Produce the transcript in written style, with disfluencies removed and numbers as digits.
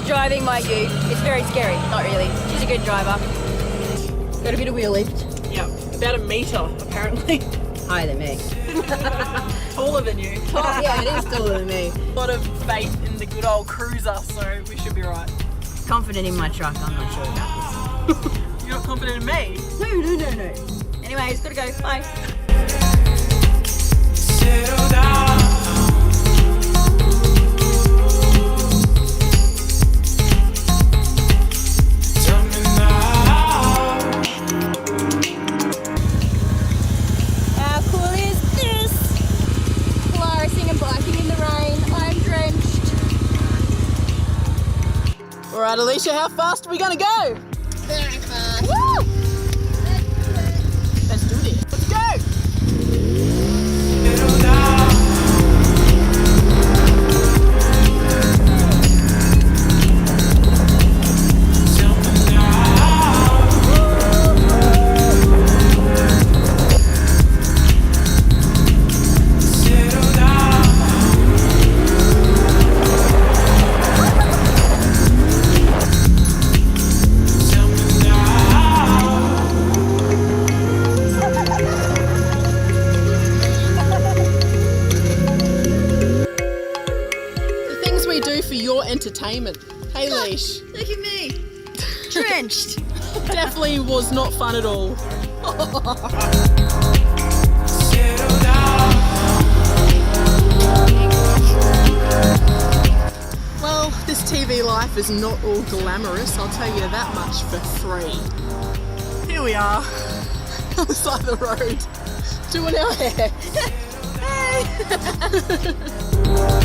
Driving my ute. It's very scary. Not really. She's a good driver. Got a bit of wheel lift. Yeah, about a metre apparently. Higher than me. Taller than you. Oh, yeah, it is taller than me. A lot of faith in the good old cruiser, so we should be right. Confident in my truck. I'm not sure about this. You're not confident in me? No. Anyways, gotta go. Bye. Settle down. Alright, Alicia, how fast are we gonna go? Very fast. Woo! Let's do this. Let's go! We do for your entertainment. Hey Leash. Look at me. Drenched. Definitely was not fun at all. Well, this TV life is not all glamorous, I'll tell you that much for free. Here we are, on the side of the road, doing our hair. Hey!